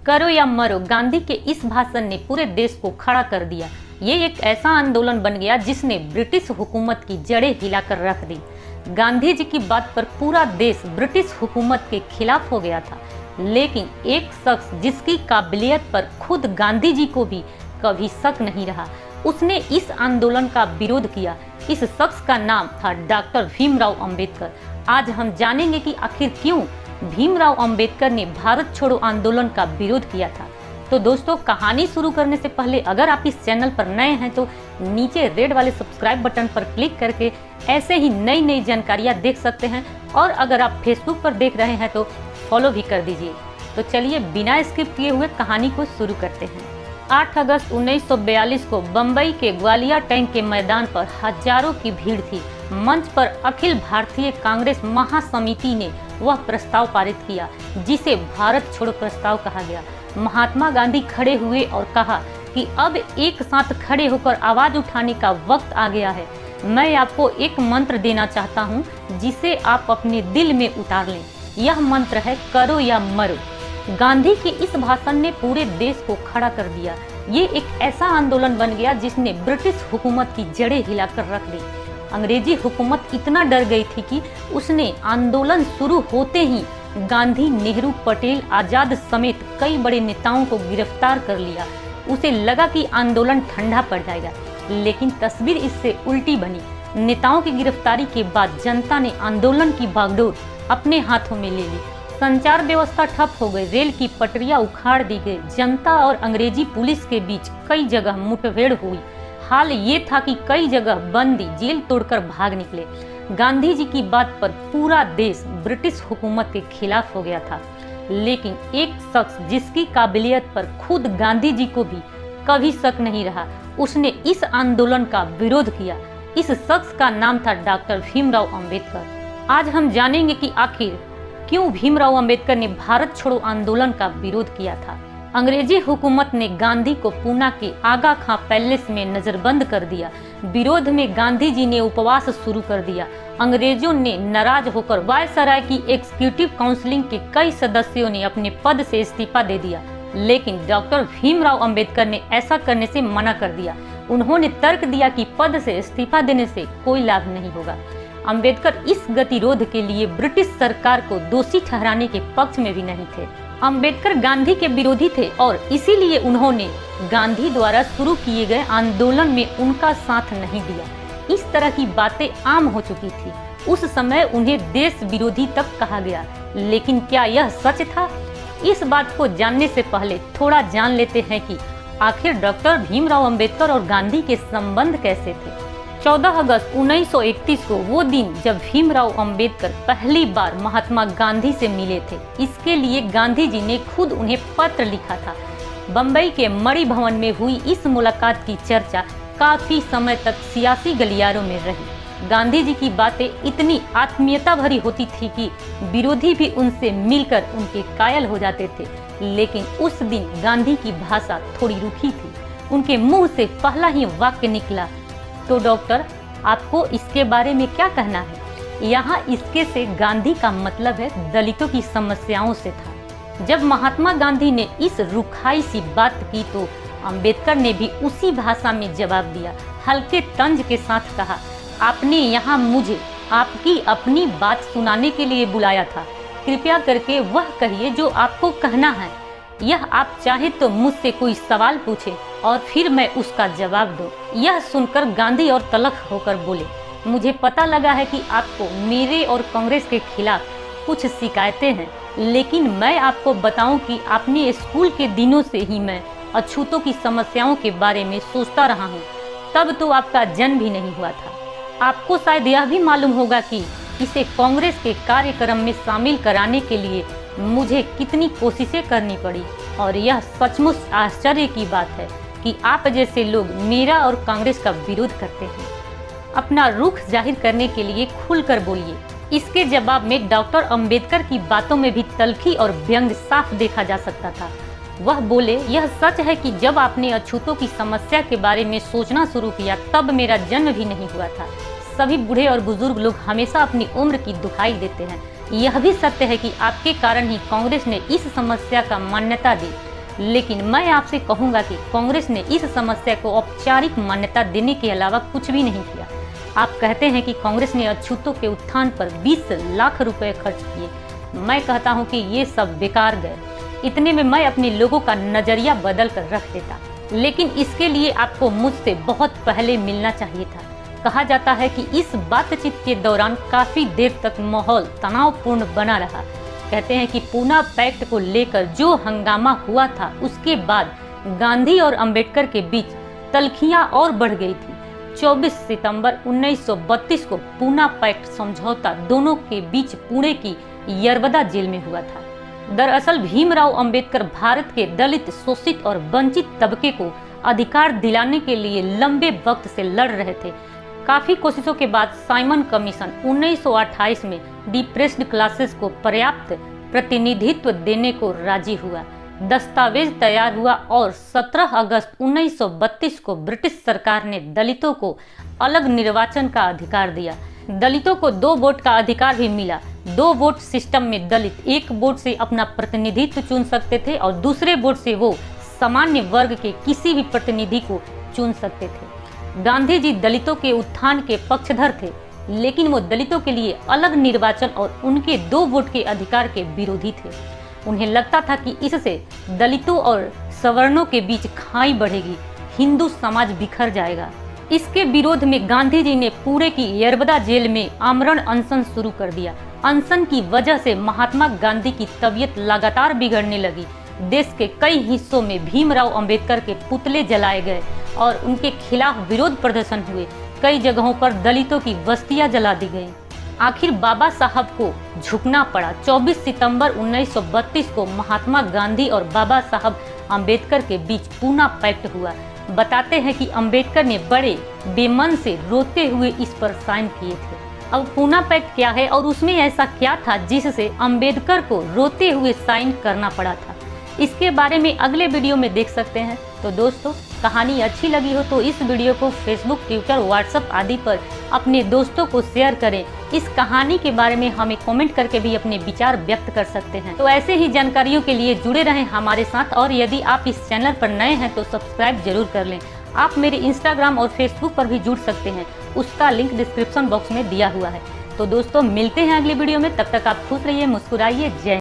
करो या मरो, गांधी के इस भाषण ने पूरे देश को खड़ा कर दिया। ये एक ऐसा आंदोलन बन गया जिसने ब्रिटिश हुकूमत की जड़ें हिलाकर रख दी। गांधी जी की बात पर पूरा देश ब्रिटिश हुकूमत के खिलाफ हो गया था, लेकिन एक शख्स जिसकी काबिलियत पर खुद गांधी जी को भी कभी शक नहीं रहा, उसने इस आंदोलन का विरोध किया। इस शख्स का नाम था डॉक्टर भीमराव अंबेडकर। आज हम जानेंगे कि आखिर क्यों भीमराव अंबेडकर ने भारत छोड़ो आंदोलन का विरोध किया था। तो दोस्तों, कहानी शुरू करने से पहले अगर आप इस चैनल पर नए हैं तो नीचे रेड वाले सब्सक्राइब बटन पर क्लिक करके ऐसे ही नई नई जानकारियां देख सकते हैं, और अगर आप फेसबुक पर देख रहे हैं तो फॉलो भी कर दीजिए। तो चलिए बिना स्किप किए हुए कहानी को शुरू करते हैं। 8 अगस्त 1942 को बम्बई के ग्वालियर टैंक के मैदान पर हजारों की भीड़ थी। मंच पर अखिल भारतीय कांग्रेस महासमिति ने वह प्रस्ताव पारित किया जिसे भारत छोड़ो प्रस्ताव कहा गया। महात्मा गांधी खड़े हुए और कहा कि अब एक साथ खड़े होकर आवाज उठाने का वक्त आ गया है। मैं आपको एक मंत्र देना चाहता हूँ जिसे आप अपने दिल में उतार लें। यह मंत्र है करो या मरो। गांधी के इस भाषण ने पूरे देश को खड़ा कर दिया। ये एक ऐसा आंदोलन बन गया जिसने ब्रिटिश हुकूमत की जड़ें हिलाकर रख दी। अंग्रेजी हुकूमत इतना डर गई थी कि उसने आंदोलन शुरू होते ही गांधी, नेहरू, पटेल, आजाद समेत कई बड़े नेताओं को गिरफ्तार कर लिया। उसे लगा कि आंदोलन ठंडा पड़ जाएगा, लेकिन तस्वीर इससे उल्टी बनी। नेताओं की गिरफ्तारी के बाद जनता ने आंदोलन की बागडोर अपने हाथों में ले ली। संचार व्यवस्था ठप हो गई, रेल की पटरियां उखाड़ दी गई। जनता और अंग्रेजी पुलिस के बीच कई जगह मुठभेड़ हुई। हाल ये था कि कई जगह बंदी जेल तोड़कर भाग निकले। गांधी जी की बात पर पूरा देश ब्रिटिश हुकूमत के खिलाफ हो गया था, लेकिन एक शख्स जिसकी काबिलियत पर खुद गांधी जी को भी कभी शक नहीं रहा, उसने इस आंदोलन का विरोध किया। इस शख्स का नाम था डॉक्टर भीमराव अंबेडकर। आज हम जानेंगे कि आखिर क्यों भीमराव अंबेडकर ने भारत छोड़ो आंदोलन का विरोध किया था। अंग्रेजी हुकूमत ने गांधी को पूना के आगा खां पैलेस में नजरबंद कर दिया। विरोध में गांधी जी ने उपवास शुरू कर दिया। अंग्रेजों ने नाराज होकर वायसराय की एग्जीक्यूटिव काउंसिल के कई सदस्यों ने अपने पद से इस्तीफा दे दिया, लेकिन डॉक्टर भीमराव अंबेडकर ने ऐसा करने से मना कर दिया। उन्होंने तर्क दिया कि पद से इस्तीफा देने से कोई लाभ नहीं होगा। अंबेडकर इस गतिरोध के लिए ब्रिटिश सरकार को दोषी ठहराने के पक्ष में भी नहीं थे। अंबेडकर गांधी के विरोधी थे और इसीलिए उन्होंने गांधी द्वारा शुरू किए गए आंदोलन में उनका साथ नहीं दिया। इस तरह की बातें आम हो चुकी थी। उस समय उन्हें देश विरोधी तक कहा गया, लेकिन क्या यह सच था? इस बात को जानने से पहले थोड़ा जान लेते हैं कि आखिर डॉक्टर भीमराव अंबेडकर और गांधी के संबंध कैसे थे। 14 अगस्त 1931 को वो दिन जब भीमराव अंबेडकर पहली बार महात्मा गांधी से मिले थे। इसके लिए गांधी जी ने खुद उन्हें पत्र लिखा था। बम्बई के मणि भवन में हुई इस मुलाकात की चर्चा काफी समय तक सियासी गलियारों में रही। गांधी जी की बातें इतनी आत्मीयता भरी होती थी कि विरोधी भी उनसे मिलकर उनके कायल हो जाते थे। लेकिन उस दिन गांधी की भाषा थोड़ी रूखी थी। उनके मुंह से पहला ही वाक्य निकला, तो डॉक्टर आपको इसके बारे में क्या कहना है? यहाँ इसके से गांधी का मतलब है दलितों की समस्याओं से था। जब महात्मा गांधी ने इस रुखाई सी बात की तो अंबेडकर ने भी उसी भाषा में जवाब दिया। हल्के तंज के साथ कहा, आपने यहाँ मुझे आपकी अपनी बात सुनाने के लिए बुलाया था। कृपया करके वह कहिए जो आपको कहना है। यह आप चाहे तो मुझसे कोई सवाल पूछे और फिर मैं उसका जवाब दूं। यह सुनकर गांधी और तलख होकर बोले, मुझे पता लगा है कि आपको मेरे और कांग्रेस के खिलाफ कुछ शिकायतें हैं, लेकिन मैं आपको बताऊं कि अपने स्कूल के दिनों से ही मैं अछूतों की समस्याओं के बारे में सोचता रहा हूं। तब तो आपका जन्म भी नहीं हुआ था। आपको शायद यह भी मालूम होगा कि इसे कांग्रेस के कार्यक्रम में शामिल कराने के लिए मुझे कितनी कोशिशें करनी पड़ी, और यह सचमुच आश्चर्य की बात है कि आप जैसे लोग मेरा और कांग्रेस का विरोध करते हैं। अपना रुख जाहिर करने के लिए खुलकर बोलिए। इसके जवाब में डॉक्टर अंबेडकर की बातों में भी तल्खी और व्यंग साफ देखा जा सकता था। वह बोले, यह सच है कि जब आपने अछूतों की समस्या के बारे में सोचना शुरू किया तब मेरा जन्म भी नहीं हुआ था। सभी बूढ़े और बुजुर्ग लोग हमेशा अपनी उम्र की दुहाई देते हैं। यह भी सत्य है कि आपके कारण ही कांग्रेस ने इस समस्या का मान्यता दी। लेकिन मैं आपसे कहूंगा कि कांग्रेस ने इस समस्या को औपचारिक मान्यता देने के अलावा कुछ भी नहीं किया। आप कहते हैं कि कांग्रेस ने अछूतों के उत्थान पर 20 लाख रुपए खर्च किए। मैं कहता हूं कि ये सब बेकार गए। इतने में मैं अपने लोगों का नजरिया बदल कर रख देता, लेकिन इसके लिए आपको मुझसे बहुत पहले मिलना चाहिए था। कहा जाता है कि इस बातचीत के दौरान काफी देर तक माहौल तनावपूर्ण बना रहा। कहते हैं कि पूना पैक्ट को लेकर जो हंगामा हुआ था, उसके बाद गांधी और अंबेडकर के बीच तल्खियां और बढ़ गई थी। 24 सितंबर 1932 को पूना पैक्ट समझौता दोनों के बीच पुणे की यरवदा जेल में हुआ था। दरअसल भीमराव अंबेडकर भारत के दलित, शोषित और वंचित तबके को अधिकार दिलाने के लिए लंबे वक्त से लड़ रहे थे। काफी कोशिशों के बाद साइमन कमीशन 1928 में डिप्रेस्ड क्लासेस को पर्याप्त प्रतिनिधित्व देने को राजी हुआ। दस्तावेज तैयार हुआ और 17 अगस्त 1932 को ब्रिटिश सरकार ने दलितों को अलग निर्वाचन का अधिकार दिया। दलितों को 2 वोट का अधिकार भी मिला। 2 वोट सिस्टम में दलित 1 वोट से अपना प्रतिनिधित्व चुन सकते थे और दूसरे वोट से वो सामान्य वर्ग के किसी भी प्रतिनिधि को चुन सकते थे। गांधी जी दलितों के उत्थान के पक्षधर थे, लेकिन वो दलितों के लिए अलग निर्वाचन और उनके 2 वोट के अधिकार के विरोधी थे। उन्हें लगता था कि इससे दलितों और सवर्णों के बीच खाई बढ़ेगी, हिंदू समाज बिखर जाएगा। इसके विरोध में गांधी जी ने पुणे की यरवदा जेल में आमरण अनशन शुरू कर दिया। अनशन की वजह से महात्मा गांधी की तबीयत लगातार बिगड़ने लगी। देश के कई हिस्सों में भीमराव अंबेडकर के पुतले जलाए गए और उनके खिलाफ विरोध प्रदर्शन हुए। कई जगहों पर दलितों की बस्तियां जला दी गईं। आखिर बाबा साहब को झुकना पड़ा। 24 सितंबर 1932 को महात्मा गांधी और बाबा साहब अंबेडकर के बीच पूना पैक्ट हुआ। बताते हैं कि अंबेडकर ने बड़े बेमन से रोते हुए इस पर साइन किए थे। अब पूना पैक्ट क्या है और उसमें ऐसा क्या था जिससे अंबेडकर को रोते हुए साइन करना पड़ा था, इसके बारे में अगले वीडियो में देख सकते हैं। तो दोस्तों, कहानी अच्छी लगी हो तो इस वीडियो को फेसबुक, ट्विटर, व्हाट्सएप आदि पर अपने दोस्तों को शेयर करें। इस कहानी के बारे में हमें कमेंट करके भी अपने विचार व्यक्त कर सकते हैं। तो ऐसे ही जानकारियों के लिए जुड़े रहें हमारे साथ, और यदि आप इस चैनल पर नए हैं तो सब्सक्राइब जरूर कर लें। आप मेरे इंस्टाग्राम और फेसबुक पर भी जुड़ सकते हैं, उसका लिंक डिस्क्रिप्शन बॉक्स में दिया हुआ है। तो दोस्तों, मिलते हैं अगली वीडियो में। तब तक आप खुश रहिए, मुस्कुराइए। जय